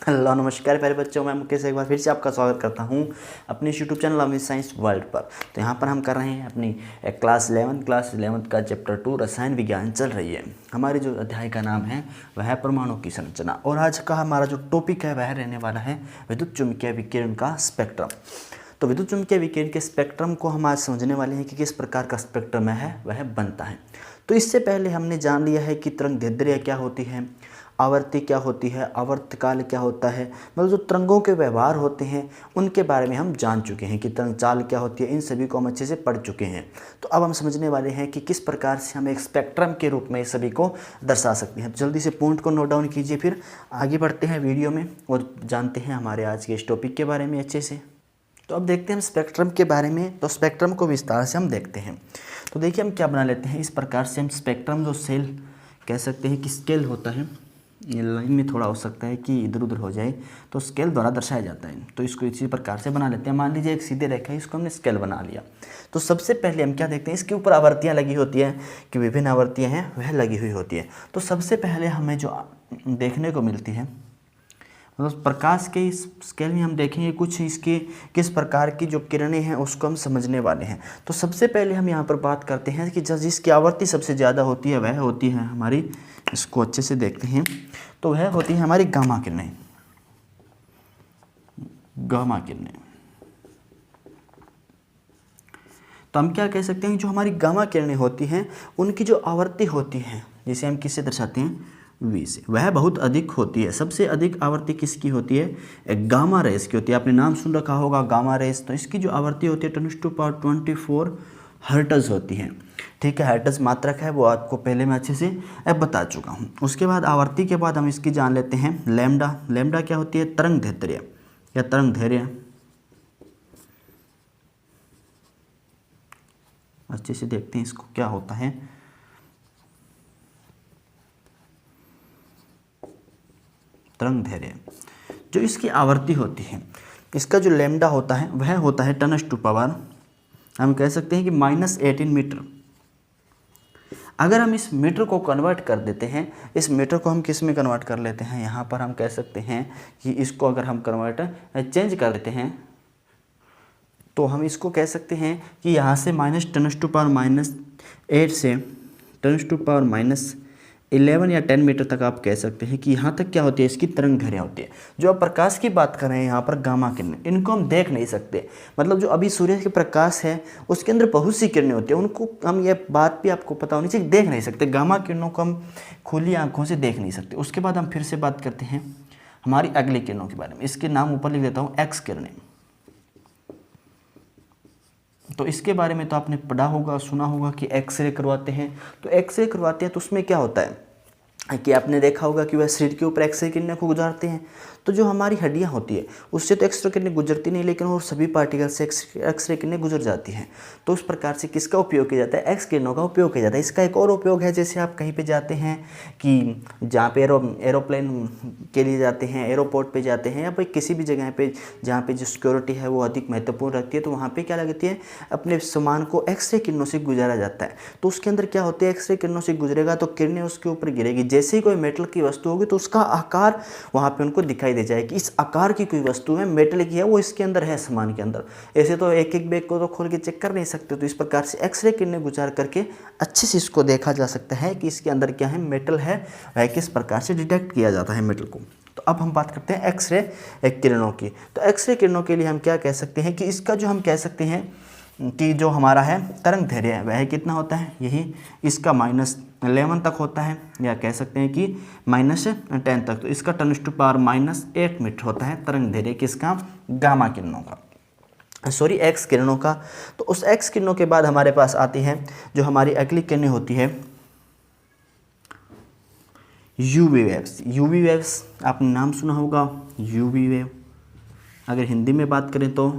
Hello नमस्कार प्यारे बच्चों, मैं मुकेश एक बार फिर से आपका स्वागत करता हूं अपने YouTube channel Amit science world पर। तो यहां पर हम कर रहे हैं अपनी क्लास 11 का चैप्टर 2 रसायन विज्ञान चल रही है। हमारे जो अध्याय का नाम है वह है परमाणु की संरचना, और आज का हमारा जो टॉपिक है वह रहने वाला है विद्युत चुम्बकीय विकिरण का स्पेक्ट्रम। तो विद्युत चुम्बकीय विकिरण के स्पेक्ट्रम को हम आज समझने वाले हैं कि किस प्रकार का स्पेक्ट्रम है वह बनता है। तो इससे पहले हमने जान लिया है कि तरंगदैर्ध्य क्या होती है, आवर्ती क्या होती है, आवर्तकाल क्या होता है, मतलब जो तरंगों के व्यवहार होते हैं उनके बारे में हम जान चुके हैं कि तरंग चाल क्या होती है, इन सभी को हम अच्छे से पढ़ चुके हैं। तो अब हम समझने वाले हैं कि किस प्रकार से हम एक स्पेक्ट्रम के रूप में इस सभी को दर्शा सकते हैं। तो जल्दी से पॉइंट को नोट डाउन कीजिए, फिर आगे बढ़ते हैं वीडियो में और जानते हैं हमारे आज के इस टॉपिक के बारे में अच्छे से। तो अब देखते हैं हम स्पेक्ट्रम के बारे में। तो स्पेक्ट्रम को विस्तार से हम देखते हैं। तो देखिए हम क्या बना लेते हैं, इस प्रकार से हम स्पेक्ट्रम जो सेल कह सकते हैं कि स्केल होता है, ये लाइन में थोड़ा हो सकता है कि इधर उधर हो जाए, तो स्केल द्वारा दर्शाया जाता है। तो इसको इसी प्रकार से बना लेते हैं। मान लीजिए एक सीधे रेखा है, इसको हमने स्केल बना लिया। तो सबसे पहले हम क्या देखते हैं, इसके ऊपर आवृत्तियाँ लगी होती हैं कि विभिन्न आवृत्तियाँ हैं वह लगी हुई होती है। तो सबसे पहले हमें जो देखने को मिलती है, मतलब प्रकाश के इस स्केल में हम देखेंगे कुछ इसके किस प्रकार की जो किरणें हैं उसको हम समझने वाले हैं। तो सबसे पहले हम यहाँ पर बात करते हैं कि जिसकी आवृत्ति सबसे ज़्यादा होती है वह होती है हमारी, इसको अच्छे से देखते हैं तो वह होती है हमारी गामा किरणें। गामा किरणें, तो हम क्या कह सकते हैं, जो हमारी गामा किरणें होती हैं उनकी जो आवृत्ति होती है, जिसे हम किससे दर्शाते हैं, V से, वह बहुत अधिक होती है। सबसे अधिक आवृत्ति किसकी होती है, गामा रेस की होती है। आपने नाम सुन रखा होगा गामा रेस। तो इसकी जो आवृत्ति होती है 10⁻24 हर्ट्ज होती है। ठीक है, हर्ट्ज मात्रक है, वो आपको पहले मैं अच्छे से बता चुका हूँ। उसके बाद आवृत्ति के बाद हम इसकी जान लेते हैं लैम्डा। लैम्डा क्या होती है, तरंगदैर्ध्य या तरंगदैर्ध्य। अच्छे से देखते हैं इसको क्या होता है। तरंगदैर्ध्य जो इसकी आवृत्ति होती है, इसका जो लैम्डा होता है वह होता है 10⁻, हम कह सकते हैं कि -18 मीटर। अगर हम इस मीटर को कन्वर्ट कर देते हैं, इस मीटर को हम किस में कन्वर्ट कर लेते हैं, यहाँ पर हम कह सकते हैं कि इसको अगर हम चेंज कर देते हैं तो हम इसको कह सकते हैं कि यहाँ से -10⁻⁸ से 10⁻11 या 10 मीटर तक आप कह सकते हैं कि यहाँ तक क्या होती है, इसकी तरंगदैर्ध्य होती है। जो आप प्रकाश की बात कर रहे हैं यहाँ पर गामा किरणें, इनको हम देख नहीं सकते। मतलब जो अभी सूर्य के प्रकाश है उसके अंदर बहुत सी किरणें होती हैं, उनको हम ये बात भी आपको पता होनी चाहिए, देख नहीं सकते। गामा किरणों को हम खुली आंखों से देख नहीं सकते। उसके बाद हम फिर से बात करते हैं हमारी अगली किरणों के बारे में। इसके नाम ऊपर लिख देता हूँ, एक्स किरणें। तो इसके बारे में तो आपने पढ़ा होगा, सुना होगा कि एक्सरे करवाते हैं। तो एक्सरे करवाते हैं तो उसमें क्या होता है कि आपने देखा होगा कि वह शरीर के ऊपर एक्सरे किरणें को गुजारते हैं। तो जो हमारी हड्डियां होती है उससे तो एक्सरे किरणें गुजरती नहीं, लेकिन और सभी पार्टिकल से एक्सरे किरणें गुजर जाती हैं। तो उस प्रकार से किसका उपयोग किया जाता है, एक्स किरणों का उपयोग किया जाता है। इसका एक और उपयोग है, जैसे आप कहीं पे जाते हैं कि जहाँ पे एरोप्लेन के लिए जाते हैं, एयरपोर्ट पे जाते हैं, या फिर किसी भी जगह पे जहाँ पे जो सिक्योरिटी है वो अधिक महत्वपूर्ण रखती है, तो वहाँ पे क्या लगती है, अपने सामान को एक्सरे किरणों से गुजारा जाता है। तो उसके अंदर क्या होती है, एक्सरे किरणों से गुजरेगा तो किरणें उसके ऊपर गिरेगी। जैसे ही कोई मेटल की वस्तु होगी तो उसका आकार वहाँ पे उनको दिखाई दे जाए कि इस आकार की कोई वस्तु है, मेटल की है, वो इसके अंदर है, सामान के अंदर। ऐसे तो एक एक बैग को तो खोल के चेक कर नहीं सकते। तो इस प्रकार से एक्सरे किरणें गुजार करके अच्छे से इसको देखा जा सकता है कि इसके अंदर क्या है, मेटल है, वह किस प्रकार से डिटेक्ट किया जाता है मेटल को। तो अब हम बात करते हैं एक्सरे किरणों की। तो एक्सरे किरणों के लिए हम क्या कह सकते हैं कि इसका जो हम कह सकते हैं कि जो हमारा है तरंगदैर्ध्य है वह कितना होता है, यही इसका -11 तक होता है, या कह सकते हैं कि -10 तक। तो इसका 10⁻⁻8 मीटर होता है तरंगदैर्ध्य किसका, गामा किरणों का, सॉरी एक्स किरणों का। तो उस एक्स किरणों के बाद हमारे पास आती है जो हमारी अगली किरणें होती है यूवी वेव्स। यूवी वेव्स आपने नाम सुना होगा, यूवी वेव। अगर हिंदी में बात करें तो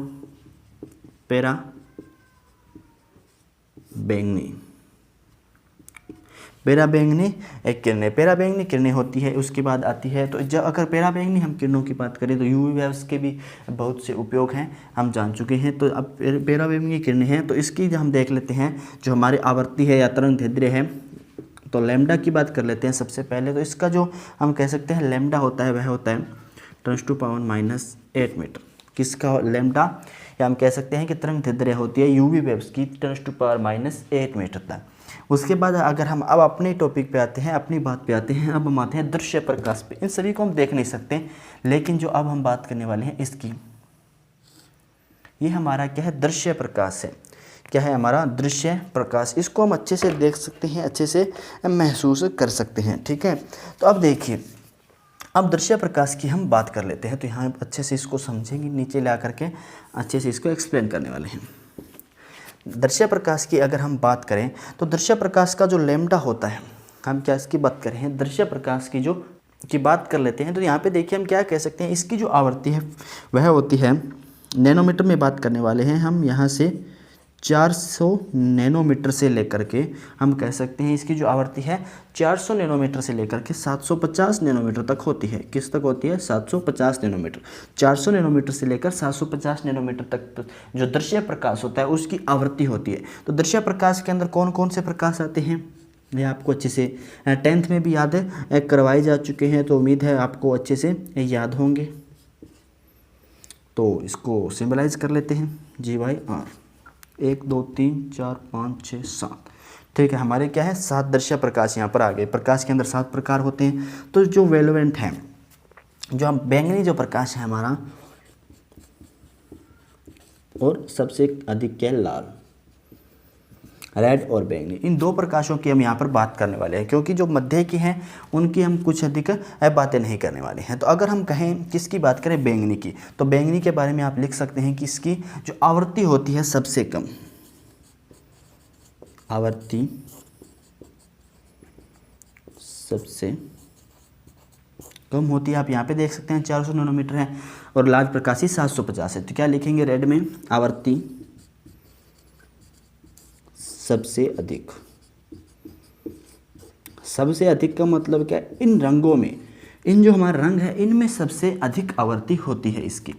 पैरा बैंगनी, पैरा बैंगनी एक किरणें, पैरा बैंगनी किरणें होती है। उसके बाद आती है, तो जब अगर पैरा बैंगनी हम किरणों की बात करें तो यूवी वेव्स के भी बहुत से उपयोग हैं, हम जान चुके हैं। तो अब पैरा बैंगनी किरणें हैं, तो इसकी हम देख लेते हैं जो हमारी आवृत्ति है या तरंगदैर्ध्य है। तो लैम्डा की बात कर लेते हैं सबसे पहले। तो इसका जो हम कह सकते हैं लैम्डा होता है वह होता है 10⁻⁸ मीटर। किसका? लैम्डा, या हम कह सकते हैं कि तरंग दैर्ध्य होती है यूवी वेव्स की 10⁻⁸ मीटर तक। उसके बाद अगर हम अब अपने टॉपिक पे आते हैं, अपनी बात पे आते हैं, अब हम आते हैं दृश्य प्रकाश पे। इन सभी को हम देख नहीं सकते, लेकिन जो अब हम बात करने वाले हैं इसकी, ये हमारा क्या है? दृश्य प्रकाश है। क्या है हमारा? दृश्य प्रकाश। इसको हम अच्छे से देख सकते हैं, अच्छे से महसूस कर सकते हैं, ठीक है। तो अब देखिए, अब दृश्य प्रकाश की हम बात कर लेते हैं। तो यहाँ अच्छे से इसको समझेंगे, नीचे ला करके अच्छे से इसको एक्सप्लेन करने वाले हैं। दृश्य प्रकाश की अगर हम बात करें तो दृश्य प्रकाश का जो लैम्डा होता है, हम क्या इसकी बात कर रहे हैं? दृश्य प्रकाश की बात कर लेते हैं। तो यहाँ पे देखिए हम क्या कह सकते हैं, इसकी जो आवृत्ति है वह होती है, नैनोमीटर में बात करने वाले हैं हम, यहाँ से 400 नैनोमीटर से लेकर के हम कह सकते हैं इसकी जो आवृत्ति है 400 नैनोमीटर से लेकर के 750 नैनोमीटर तक होती है। किस तक होती है? 750 नैनोमीटर। 400 नैनोमीटर से लेकर 750 नैनोमीटर तक जो दृश्य प्रकाश होता है उसकी आवृत्ति होती है। तो दृश्य प्रकाश के अंदर कौन कौन से प्रकाश आते हैं, ये आपको अच्छे से 10th में भी याद है, करवाए जा चुके हैं, तो उम्मीद है आपको अच्छे से याद होंगे। तो इसको सिंबलाइज कर लेते हैं GY/R। 1 2 3 4 5 6 7, ठीक है। हमारे क्या है? 7 दृश्य प्रकाश यहाँ पर आ गए। प्रकाश के अंदर 7 प्रकार होते हैं। तो जो वेलोवेंट है, जो हम बैंगनी जो प्रकाश है हमारा, और सबसे अधिक क्या? लाल, रेड और बैंगनी, इन 2 प्रकाशों की हम यहाँ पर बात करने वाले हैं, क्योंकि जो मध्य की हैं उनकी हम कुछ अधिक बातें नहीं करने वाले हैं। तो अगर हम कहें किसकी बात करें? बैंगनी की, तो बैंगनी के बारे में आप लिख सकते हैं कि इसकी जो आवृत्ति होती है सबसे कम, आवृत्ति सबसे कम होती है। आप यहाँ पे देख सकते हैं 400 नैनोमीटर है, और लाल प्रकाशी 750 है। तो क्या लिखेंगे रेड में? आवृत्ति सबसे अधिक। सबसे अधिक का मतलब क्या है? इन रंगों में, इन जो हमारा रंग है इनमें सबसे अधिक आवृत्ति होती है इसकी,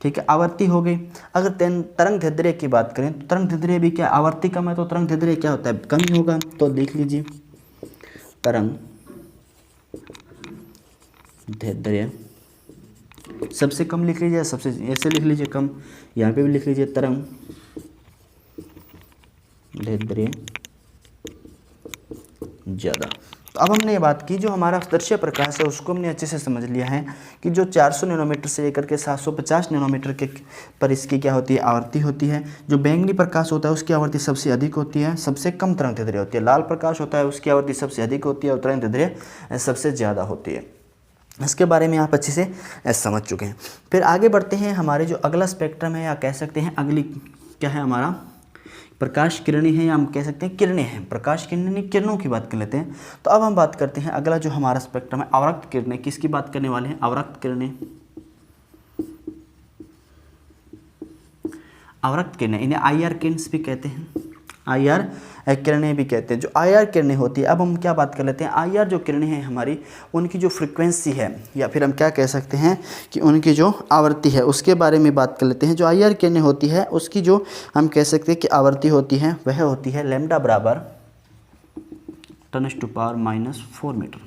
ठीक है। आवृत्ति हो गई। अगर तरंग दैर्ध्य की बात करें तो तरंग दैर्ध्य भी क्या? आवृत्ति कम है तो तरंग दैर्ध्य क्या होता है? कम ही होगा। तो देख लीजिए, तरंग दैर्ध्य सबसे कम लिख लीजिए, सबसे ऐसे लिख लीजिए कम, यहाँ पे भी लिख लीजिए तरंग दैर्ध्य ज़्यादा। तो अब हमने ये बात की, जो हमारा दृश्य प्रकाश है उसको हमने अच्छे से समझ लिया है कि जो 400 नैनोमीटर से लेकर के 750 नैनोमीटर के पर इसकी क्या होती है? आवृत्ति होती है। जो बैंगनी प्रकाश होता है उसकी आवृत्ति सबसे अधिक होती है, सबसे कम तरंग दैर्ध्य होती है। लाल प्रकाश होता है उसकी आवृत्ति सबसे अधिक होती है और तरंग दैर्ध्य सबसे ज़्यादा होती है। इसके बारे में आप अच्छे से समझ चुके हैं। फिर आगे बढ़ते हैं। हमारे जो अगला स्पेक्ट्रम है, या कह सकते हैं अगली क्या है? हमारा प्रकाश किरणें हैं, या हम कह सकते हैं किरणें हैं। प्रकाश किरणें, किरणों की बात कर लेते हैं। तो अब हम बात करते हैं अगला जो हमारा स्पेक्ट्रम है, अवरक्त किरणें। किसकी बात करने वाले हैं? अवरक्त किरणें। अवरक्त किरणें, इन्हें IR किरणें भी कहते हैं, IR किरणें भी कहते हैं। जो IR किरणें होती है, अब हम क्या बात कर लेते हैं? IR जो किरणें हैं हमारी, उनकी जो फ्रीक्वेंसी है, या फिर हम क्या कह सकते हैं कि उनकी जो आवृत्ति है उसके बारे में बात कर लेते हैं। जो IR किरणें होती है उसकी जो हम कह सकते हैं कि आवृत्ति होती है वह होती है लैम्डा बराबर 10⁻⁻4 मीटर,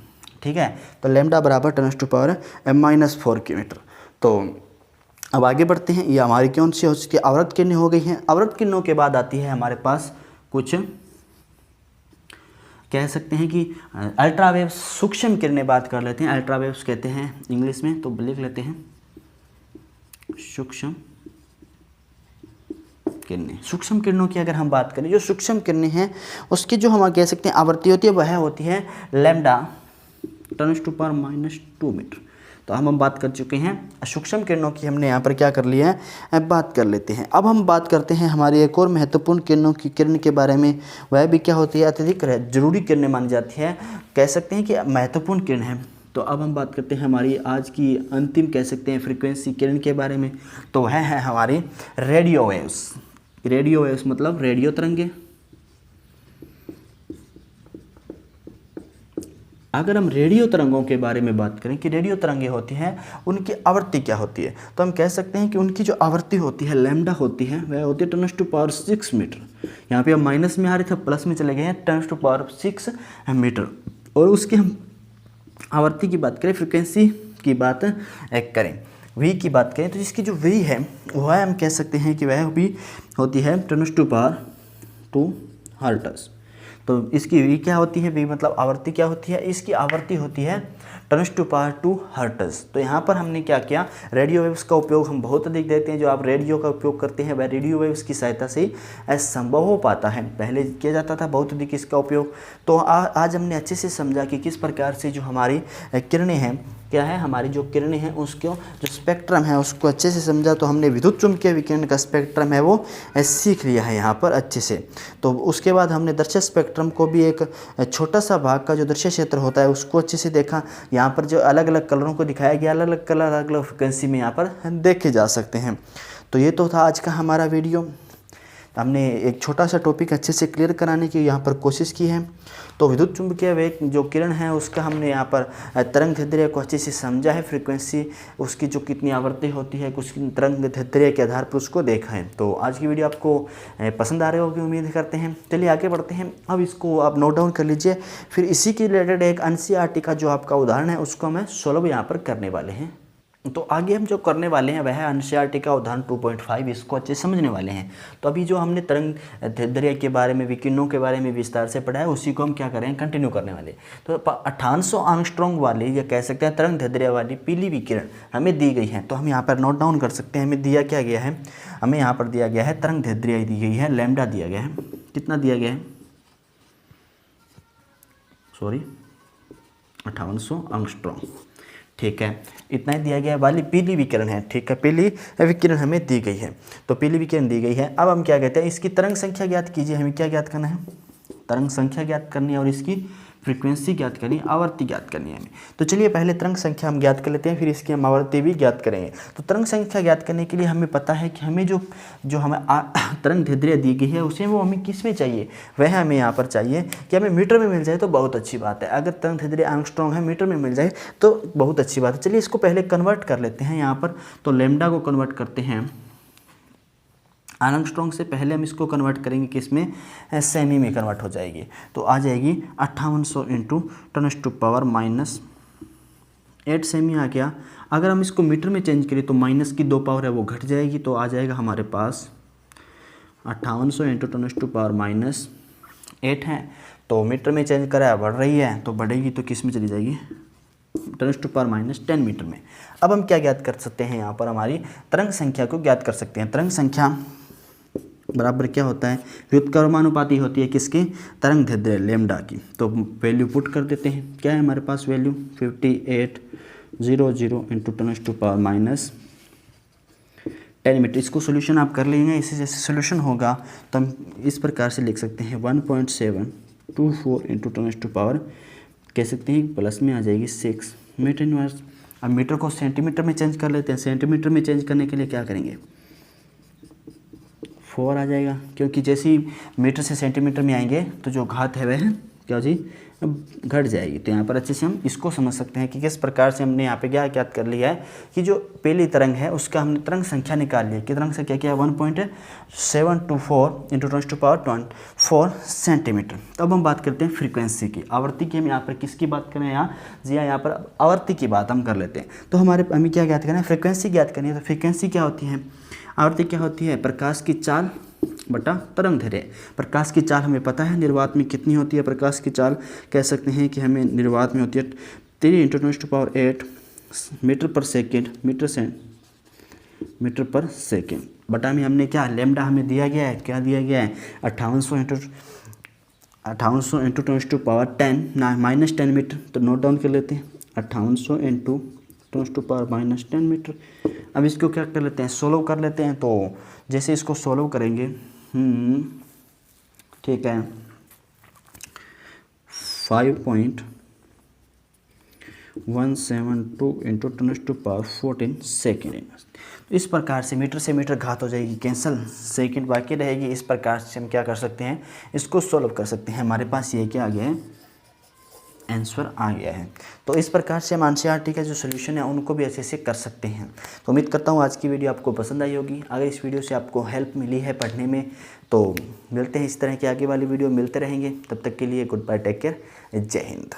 ठीक है। तो लैम्डा बराबर 10⁻⁻4 मीटर। तो अब आगे बढ़ते हैं। ये हमारी कौन सी? उसकी आवृत्त किरणें हो गई हैं। आवृत्त किरणों के बाद आती है हमारे पास कुछ कह सकते हैं कि अल्ट्रावेव सूक्ष्म किरणें बात कर लेते हैं। अल्ट्रावेव्स कहते हैं इंग्लिश में, तो लिख लेते हैं सूक्ष्म किरणें। सूक्ष्म किरणों की अगर हम बात करें, जो सूक्ष्म किरणें हैं उसकी जो हम कह सकते हैं आवृत्ति होती है वह होती है लैम्डा 10⁻⁻2 मीटर। तो हम बात कर चुके हैं सूक्ष्म किरणों की, हमने यहाँ पर क्या कर लिया है? बात कर लेते हैं। अब हम बात करते हैं हमारी एक और महत्वपूर्ण किरण के बारे में। वह भी क्या होती है? अत्यधिक जरूरी किरणें मानी जाती है, कह सकते हैं कि महत्वपूर्ण किरण है। तो अब हम बात करते हैं हमारी आज की अंतिम कह सकते हैं फ्रीक्वेंसी किरण के बारे में। तो वह है हमारी रेडियो वेव्स। रेडियो वेव्स मतलब रेडियो तरंगे। अगर हम रेडियो तरंगों के बारे में बात करें कि रेडियो तरंगें होती हैं, उनकी आवृत्ति क्या होती है, तो हम कह सकते हैं कि उनकी जो आवृत्ति होती है लैम्डा होती है, वह होती है 10⁻6 मीटर। यहाँ पे हम माइनस में आ रहे थे, प्लस में चले गए हैं, 10⁻6 मीटर। और उसकी हम आवृत्ति की बात करें, फ्रिक्वेंसी की बात करें, v की बात करें तो इसकी जो v है वह हम कह सकते हैं कि वह भी होती है 10⁻² हर्ट्ज़। तो इसकी v क्या होती है, v मतलब आवृत्ति क्या होती है, इसकी आवृत्ति होती है 10⁻² हर्ट्ज़। तो यहाँ पर हमने क्या किया, रेडियो वेव्स का उपयोग हम बहुत अधिक देते हैं। जो आप रेडियो का उपयोग करते हैं वह रेडियो वेव्स की सहायता से संभव हो पाता है, पहले किया जाता था बहुत अधिक इसका उपयोग। तो आज हमने अच्छे से समझा कि किस प्रकार से जो हमारी किरणें हैं, क्या है, हमारी जो किरणें हैं उसको जो स्पेक्ट्रम है उसको अच्छे से समझा। तो हमने विद्युत चुम्बकीय विकिरण का स्पेक्ट्रम है वो सीख लिया है यहाँ पर अच्छे से। तो उसके बाद हमने दृश्य स्पेक्ट्रम को भी एक छोटा सा भाग का जो दृश्य क्षेत्र होता है उसको अच्छे से देखा। यहाँ पर जो अलग अलग कलरों को दिखाया गया, अलग अलग कलर अलग अलग फ्रिक्वेंसी में यहाँ पर देखे जा सकते हैं। तो ये तो था आज का हमारा वीडियो। हमने एक छोटा सा टॉपिक अच्छे से क्लियर कराने की यहाँ पर कोशिश की है। तो विद्युत चुम्बकीय वेग जो किरण है उसका हमने यहाँ पर तरंग दैर्ध्य को अच्छे से समझा है, फ्रीक्वेंसी उसकी जो कितनी आवृत्ति होती है कुछ तरंग दैर्ध्य के आधार पर उसको देखा है। तो आज की वीडियो आपको पसंद आ रही होगी उम्मीद करते हैं। चलिए आगे बढ़ते हैं। अब इसको आप नोट डाउन कर लीजिए, फिर इसी के रिलेटेड एक एनसीईआरटी का जो आपका उदाहरण है उसको हमें सोल्व यहाँ पर करने वाले हैं। तो आगे हम जो करने वाले हैं वह है एनसीईआरटी का उदाहरण 2.5, इसको अच्छे समझने वाले हैं। तो अभी जो हमने तरंग दैर्ध्य के बारे में, विकिरणों के बारे में विस्तार से पढ़ा है उसी को हम क्या करें, कंटिन्यू करने वाले। तो 1800 एंगस्ट्रॉम वाली या कह सकते हैं तरंग दैर्ध्य वाली पीली विकिरण हमें दी गई है। तो हम यहाँ पर नोट डाउन कर सकते हैं। हमें दिया क्या गया है, हमें यहाँ पर दिया गया है तरंग दैर्ध्य दी गई है, लैम्डा दिया गया है। कितना दिया गया है, 5800 एंगस्ट्रॉम, ठीक है, इतना ही दिया गया है। वाली पीली विकिरण है, ठीक है, पीली विकिरण हमें दी गई है। तो पीली विकिरण दी गई है। अब हम क्या कहते हैं, इसकी तरंग संख्या ज्ञात कीजिए। हमें क्या ज्ञात करना है, तरंग संख्या ज्ञात करनी है और इसकी फ्रीक्वेंसी ज्ञात करनी है, आवृत्ति ज्ञात करनी है हमें। तो चलिए पहले तरंग संख्या हम ज्ञात कर लेते हैं, फिर इसकी हम आवृत्ति भी ज्ञात करेंगे। तो तरंग संख्या ज्ञात करने के लिए हमें पता है कि हमें जो हमें तरंग दैर्ध्य दी गई है उसे वो हमें किस में चाहिए, वह हमें यहाँ पर चाहिए कि हमें मीटर में मिल जाए तो बहुत अच्छी बात है। अगर तरंग दैर्ध्य एंगस्ट्रॉम है, मीटर में मिल जाए तो बहुत अच्छी बात है। चलिए इसको पहले कन्वर्ट कर लेते हैं यहाँ पर। तो लैम्डा को कन्वर्ट करते हैं एंगस्ट्रॉम से, पहले हम इसको कन्वर्ट करेंगे किस में, सेमी में कन्वर्ट हो जाएगी। तो आ जाएगी 5800 इंटू 10⁻⁻8 सेमी आ गया। अगर हम इसको मीटर में चेंज करें तो माइनस की 2 पावर है वो घट जाएगी। तो आ जाएगा हमारे पास 5800 इंटू 10⁻⁸ है। तो मीटर में चेंज करा बढ़ रही है, तो बढ़ेगी तो किस में चली जाएगी, 10⁻10 मीटर में। अब हम क्या ज्ञात कर सकते हैं, यहाँ पर हमारी तरंग संख्या को ज्ञात कर सकते हैं। तरंग संख्या बराबर क्या होता है, व्युत्क्रमानुपाती होती है किसकी, तरंग दैर्ध्य लैम्डा की। तो वैल्यू पुट कर देते हैं। क्या है हमारे पास वैल्यू, 5800 इंटू 10⁻10 मीटर। इसको सोल्यूशन आप कर लेंगे। इसे जैसे सोल्यूशन होगा तो हम इस प्रकार से लिख सकते हैं 1.724 इंटू 10⁻, कह सकते हैं प्लस में आ जाएगी 6 मीटर इनवर्स। अब मीटर को सेंटीमीटर में चेंज कर लेते हैं। सेंटीमीटर में चेंज करने के लिए क्या करेंगे, 4 आ जाएगा, क्योंकि जैसे ही मीटर से सेंटीमीटर में आएंगे तो जो घात है वह क्या जी घट जाएगी। तो यहाँ पर अच्छे से हम इसको समझ सकते हैं कि किस प्रकार से हमने यहाँ पे क्या ज्ञात कर लिया है कि जो पहली तरंग है उसका हमने तरंग संख्या निकाल लिया कि तरंग संख्या क्या है 1.724 इंटू 10⁻⁴ सेंटीमीटर। तो अब हम बात करते हैं फ्रीक्वेंसी की, आवृत्ति की। हम यहाँ पर किसकी बात करें, यहाँ जी यहाँ पर आवृत्ति की बात हम कर लेते हैं। तो हमें क्या ज्ञात करना है, फ्रीक्वेंसी ज्ञात करनी है। तो फ्रीक्वेंसी क्या होती है, आवृत्ति क्या होती है, प्रकाश की चाल बटा तरंग दैर्ध्य। प्रकाश की चाल हमें पता है निर्वात में कितनी होती है। प्रकाश की चाल कह सकते हैं कि हमें निर्वात में होती है 3 इंटू 10⁸ मीटर पर सेकेंड, मीटर पर सेकेंड बटा में हमने क्या लैम्डा हमें दिया गया है, क्या दिया गया है 5800 इंटू 10⁻10 -10 मीटर। तो नोट डाउन कर लेते हैं 5800 इंटू 10⁻−10 मीटर। अब इसको क्या कर लेते हैं, सोल्व कर लेते हैं। तो जैसे इसको सोल्व करेंगे, ठीक है, 5.172 इंटू 10⁻14 सेकेंड। तो इस प्रकार से मीटर से मीटर घात हो जाएगी कैंसल, सेकेंड बाकी रहेगी। इस प्रकार से हम क्या कर सकते हैं, इसको सोल्व कर सकते हैं। हमारे पास ये क्या आ गया है, आंसर आ गया है। तो इस प्रकार से हम एनसीईआरटी का जो सोल्यूशन है उनको भी अच्छे से कर सकते हैं। तो उम्मीद करता हूँ आज की वीडियो आपको पसंद आई होगी। अगर इस वीडियो से आपको हेल्प मिली है पढ़ने में तो मिलते हैं इस तरह की आगे वाली वीडियो मिलते रहेंगे। तब तक के लिए गुड बाय, टेक केयर, जय हिंद।